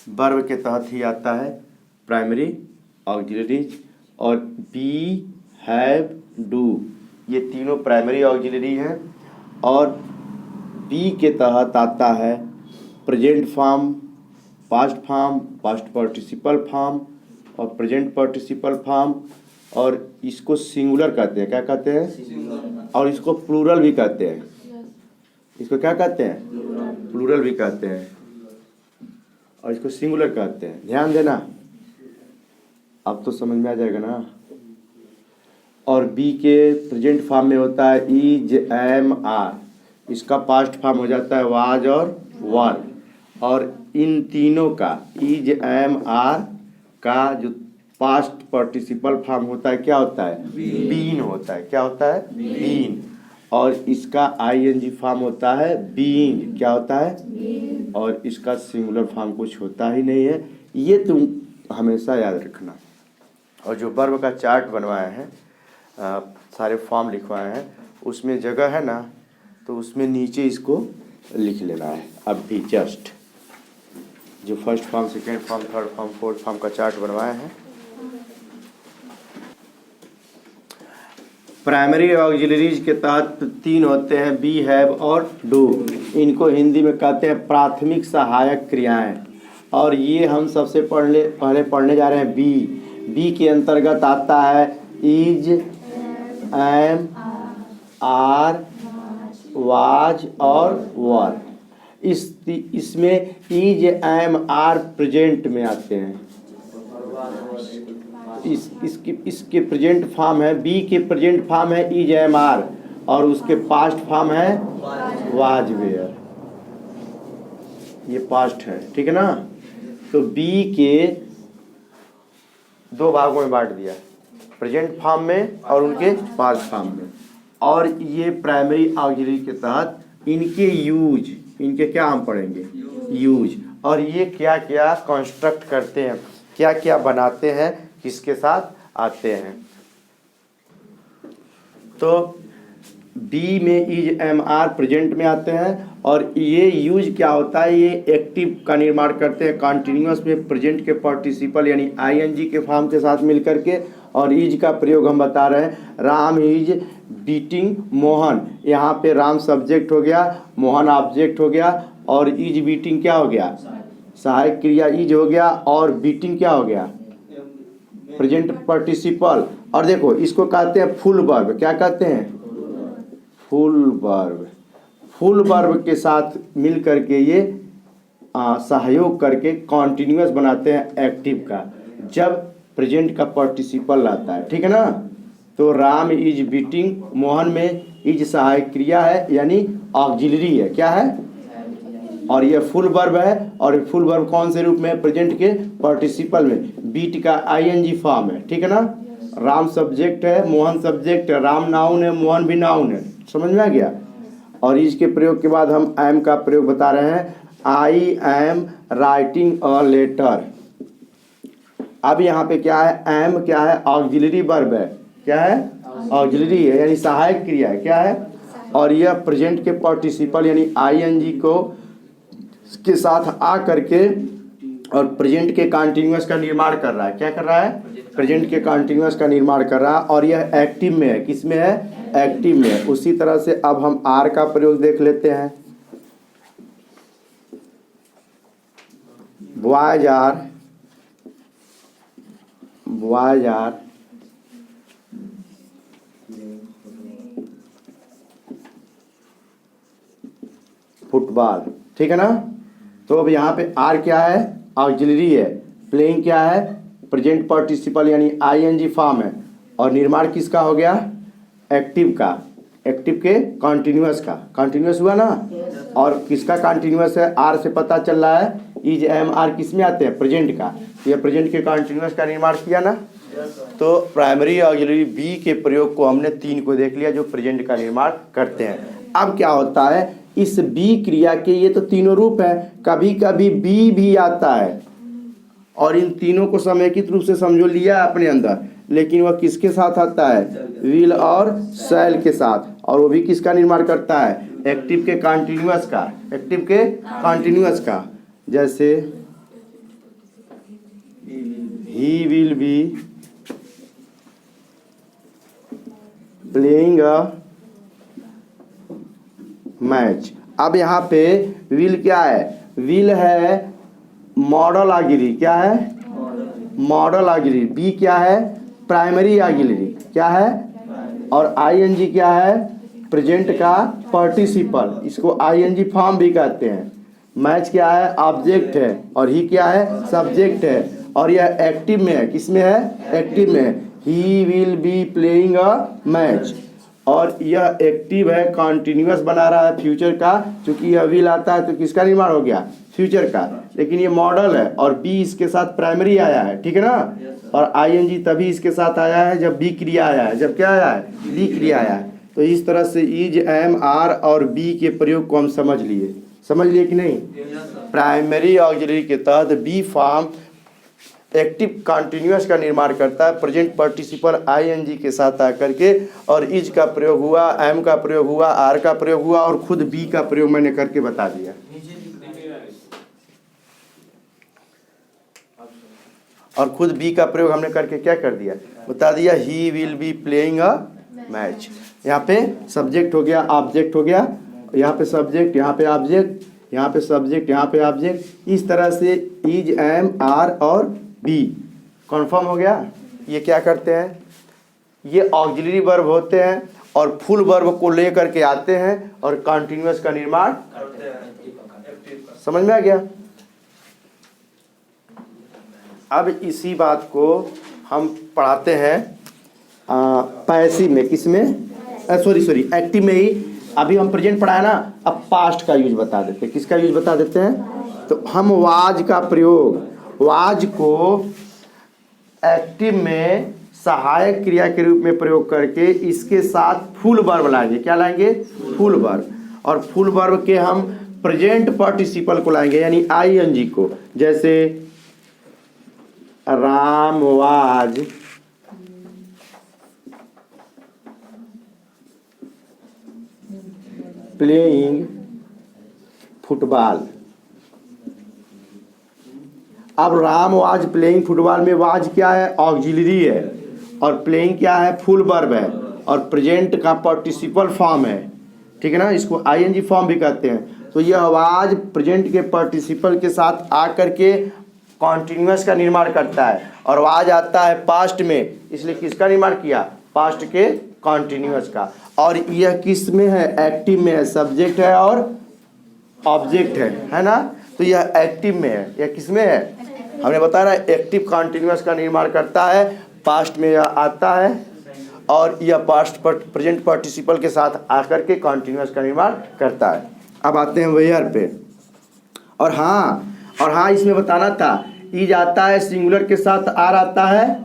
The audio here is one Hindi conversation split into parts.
वर्ब के तहत ही आता है प्राइमरी ऑक्सिलरीज, और बी, हैव, डू ये तीनों प्राइमरी ऑक्सिलरी हैं। और बी के तहत आता है present form, past form, past participle form और प्रेजेंट पार्टिसिपल फॉर्म, और इसको सिंगुलर कहते हैं। क्या कहते हैं? और इसको प्लूरल भी कहते हैं। इसको क्या कहते हैं? प्लूरल भी कहते हैं, और इसको सिंगुलर कहते हैं। ध्यान देना, अब तो समझ में आ जाएगा ना। और बी के प्रेजेंट फॉर्म में होता है इज, एम, आर। इसका पास्ट फॉर्म हो जाता है वाज और वर। और इन तीनों का इज, एम, आर का जो पास्ट पार्टिसिपल फॉर्म होता है क्या होता है? बीन होता है। क्या होता है? बीन। और इसका आईएनजी फॉर्म होता है बीइंग। क्या होता है? और इसका सिंगुलर फॉर्म कुछ होता ही नहीं है। ये तुम हमेशा याद रखना। और जो वर्ब का चार्ट बनवाए हैं, सारे फॉर्म लिखवाए हैं, उसमें जगह है ना, तो उसमें नीचे इसको लिख लेना है। अब भी जस्ट जो first form, second form, third form, fourth form का चार्ट बनवाए हैं। प्राइमरी ऑक्सिलरीज के तहत तीन होते हैं, बी, हैव और डू। इनको हिंदी में कहते हैं प्राथमिक सहायक क्रियाएं। और ये हम सबसे पहले पढ़ने जा रहे हैं बी। बी के अंतर्गत आता है इज, एम, आर, वाज और वर। इसमें इज, एम, आर प्रेजेंट में आते हैं। इसके प्रेजेंट फॉर्म है, बी के प्रेजेंट फॉर्म है इज, एम, आर, और उसके पास्ट फॉर्म है वाज, वेयर। ये पास्ट है, ठीक है ना। तो बी के दो भागों में बांट दिया, प्रेजेंट फॉर्म में और उनके पास्ट फॉर्म में। और ये प्राइमरी ऑक्सिलरी के तहत इनके यूज, इनके क्या हम पढ़ेंगे? यूज। और ये क्या क्या कंस्ट्रक्ट करते हैं, क्या क्या बनाते हैं, किसके साथ आते हैं। तो बी में इज, एम, आर प्रेजेंट में आते हैं। और ये यूज क्या होता है? ये एक्टिव का निर्माण करते हैं कॉन्टिन्यूअस में प्रेजेंट के पार्टिसिपल यानी आईएनजी के फॉर्म के साथ मिलकर के। और इज का प्रयोग हम बता रहे हैं, राम इज बीटिंग मोहन। यहाँ पे राम सब्जेक्ट हो गया, मोहन ऑब्जेक्ट हो गया, और इज बीटिंग क्या हो गया? सहायक क्रिया इज हो गया, और बीटिंग क्या हो गया? Present participle. और देखो इसको कहते हैं फुल वर्ब। क्या कहते हैं? Full verb. फुल वर्ब के साथ मिल करके ये सहयोग करके कॉन्टिन्यूअस बनाते हैं एक्टिव का, जब प्रेजेंट का पार्टिसिपल आता है, ठीक है ना। तो राम इज बीटिंग मोहन में इज सहायक क्रिया है यानी ऑक्सिलरी है। क्या है? और ये फुल वर्ब है। और फुल वर्ब कौन से रूप में है? प्रेजेंट के पार्टिसिपल में। बीट का आईएनजी फॉर्म है, ठीक है ना। राम सब्जेक्ट है, मोहन सब्जेक्ट है, राम नाउन है, मोहन भी नाउन है। समझ में आ गया। और इसके प्रयोग के बाद हम एम का प्रयोग बता रहे हैं, I am writing a letter. अब यहाँ पे क्या है? एम क्या है? ऑक्सिलरी वर्ब है। क्या है? ऑक्सिलरी है यानी सहायक क्रिया है। क्या है? और यह प्रेजेंट के पार्टिसिपल यानी आईएनजी को के साथ आ करके और प्रेजेंट के कॉन्टिन्यूअस का निर्माण कर रहा है। क्या कर रहा है? प्रेजेंट के कॉन्टिन्यूअस का निर्माण कर रहा है। और यह एक्टिव में है। किस में है? एक्टिव में है। उसी तरह से अब हम आर का प्रयोग देख लेते हैं। Boys are, boys are football, ठीक है ना। तो अब यहाँ पे आर क्या है? ऑक्सिलरी है। प्लेइंग क्या है? प्रेजेंट पार्टिसिपल यानी आईएनजी फॉर्म है। और निर्माण किसका हो गया? एक्टिव का, एक्टिव के कॉन्टिन्यूअस का। कॉन्टिन्यूअस हुआ ना। और किसका कॉन्टिन्यूअस है? आर से पता चल रहा है इज, एम, आर किस में आते हैं? प्रेजेंट का। ये प्रेजेंट के कॉन्टिन्यूअस का निर्माण किया ना। तो प्राइमरी ऑक्सिलरी बी के प्रयोग को हमने तीन को देख लिया जो प्रेजेंट का निर्माण करते हैं। अब क्या होता है? इस बी क्रिया के ये तो तीनों रूप हैं, कभी कभी बी भी आता है। और इन तीनों को समेकित रूप से समझो लिया अपने अंदर, लेकिन वह किसके साथ आता है? विल और शैल के साथ। और वो भी किसका निर्माण करता है? एक्टिव के कॉन्टिन्यूअस का। एक्टिव के कॉन्टिन्यूअस का। जैसे he will be playing a match. अब यहाँ पे विल क्या है? विल है मॉडल ऑक्सिलरी, क्या है? Model auxiliary. बी क्या है? प्राइमरी ऑक्सिलरी, क्या है? और आईएनजी क्या है? प्रेजेंट का पार्टिसिपल, इसको आईएनजी फॉर्म भी कहते हैं। मैच क्या है? ऑब्जेक्ट है, और ही क्या है? सब्जेक्ट है, और यह एक्टिव में है। किस में है? एक्टिव में है। He will be playing a match, और यह एक्टिव है, कॉन्टिन्यूअस बना रहा है फ्यूचर का, क्योंकि यह विल आता है तो किसका निर्माण हो गया? फ्यूचर का। लेकिन ये मॉडल है, और बी इसके साथ प्राइमरी आया है, ठीक है ना? और आईएनजी तभी इसके साथ आया है जब बी क्रिया आया है। जब क्या आया है? बी क्रिया आया है। तो इस तरह से इज, एम, आर और बी के प्रयोग को हम समझ लिए। समझ लिए कि नहीं? प्राइमरी ऑक्सिलरी के तहत बी फॉर्म एक्टिव कॉन्टिन्यूअस का निर्माण करता है, प्रेजेंट पार्टिसिपल आईएनजी के साथ आकर के, और इज का प्रयोग हुआ, एम का प्रयोग हुआ, आर का प्रयोग हुआ, और खुद बी का प्रयोग मैंने करके बता दिया। और खुद बी का प्रयोग हमने करके क्या कर दिया? बता दिया। He will be playing a match. यहाँ पे सब्जेक्ट हो गया, ऑब्जेक्ट हो गया, यहाँ पे सब्जेक्ट, यहाँ पे ऑब्जेक्ट, यहाँ पे सब्जेक्ट, यहाँ पे ऑब्जेक्ट। इस तरह से इज, एम, आर और बी कन्फर्म हो गया। ये क्या करते हैं? ये ऑक्सिलरी वर्ब होते हैं, और फुल वर्ब को लेकर के आते हैं और कॉन्टिन्यूअस का निर्माण करते हैं। समझ में आ गया? अब इसी बात को हम पढ़ाते हैं पैसिव में। किसमें? सॉरी एक्टिव में ही। अभी हम प्रेजेंट पढ़ाया ना, अब पास्ट का यूज बता देते हैं। किसका यूज बता देते हैं? तो हम वाज का प्रयोग, वाज को एक्टिव में सहायक क्रिया के रूप में प्रयोग करके इसके साथ फुल वर्ब लाएंगे। क्या लाएंगे? Full verb. और फुल वर्ब के हम प्रेजेंट पार्टिसिपल को लाएंगे, यानी आईएनजी को। जैसे राम वाज प्लेइंग फुटबॉल। अब राम वाज प्लेइंग फुटबॉल में वाज क्या है? ऑक्सिलरी है, और प्लेइंग क्या है? फुल वर्ब है, और प्रेजेंट का पार्टिसिपल फॉर्म है, ठीक है ना? इसको आईएनजी फॉर्म भी कहते हैं। तो यह वाज प्रेजेंट के पार्टिसिपल के साथ आकर के कॉन्टिन्यूअस का निर्माण करता है, और वाज आता है पास्ट में, इसलिए किसका निर्माण किया? पास्ट के कॉन्टिन्यूअस का। और यह किस में है? एक्टिव में है, सब्जेक्ट है और ऑब्जेक्ट है ना? तो यह एक्टिव में है। यह किस में है? हमने बताया ना, एक्टिव कॉन्टिन्यूअस का निर्माण करता है, पास्ट में यह आता है, और यह पास्ट प्रेजेंट पार्टिसिपल के साथ आकर के कॉन्टिन्यूअस का निर्माण करता है। अब आते हैं वेयर पे। और हाँ इसमें बताना था, इज आता है सिंगुलर के साथ, आर आता है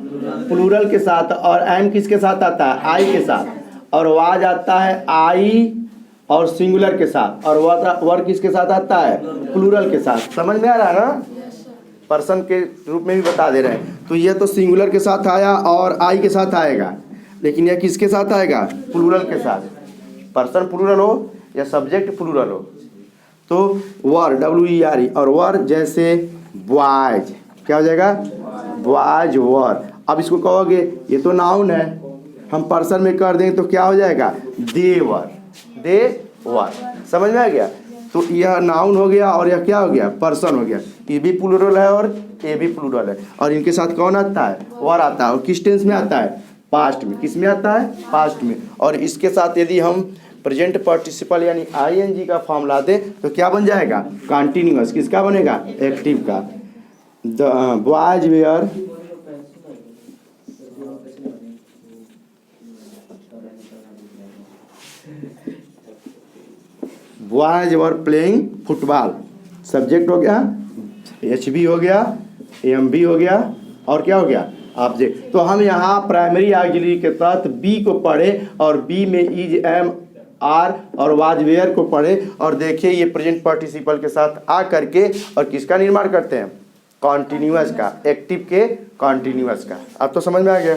प्लूरल के साथ, और एम किसके साथ आता है? आई के साथ, और वाज आता है आई और सिंगुलर के साथ, और वर किसके साथ आता है? प्लूरल के साथ। समझ में आ रहा है ना? पर्सन के रूप में भी बता दे रहे हैं। तो यह तो सिंगुलर के साथ आया और आई के साथ आएगा, लेकिन यह किसके साथ आएगा? प्लूरल के साथ। पर्सन प्लूरल हो या सब्जेक्ट प्लूरल हो। तो वर, WERE, और वर जैसे बॉयज, क्या हो जाएगा? Boys were. अब इसको कहोगे ये तो नाउन है, हम पर्सन में कर देंगे तो क्या हो जाएगा? दे वर, दे वर। समझ में आ गया? तो यह नाउन हो गया, और यह क्या हो गया? पर्सन हो गया। ये भी प्लूरल है और ये भी प्लूरल है, और इनके साथ कौन आता है? वर आता है। और किस टेंस में आता है? पास्ट में। किस में आता है? पास्ट में। और इसके साथ यदि हम प्रेजेंट पार्टिसिपल यानी आईएनजी का फॉर्म ला दें तो क्या बन जाएगा? कॉन्टिन्यूअस। किसका बनेगा? एक्टिव का। The boys where boys were playing football. Subject हो गया, HB हो गया, MB हो गया, और क्या हो गया? ऑब्जेक्ट। तो हम यहाँ प्राइमरी ऑक्सिलरी के तहत बी को पढ़े, और बी में इज, एम, आर और वाज वेयर को पढ़े, और देखिए ये प्रेजेंट पार्टिसिपल के साथ आ करके और किसका निर्माण करते हैं? कॉन्टिन्यूअस का, एक्टिव के कॉन्टिन्यूअस का। अब तो समझ में आ गया।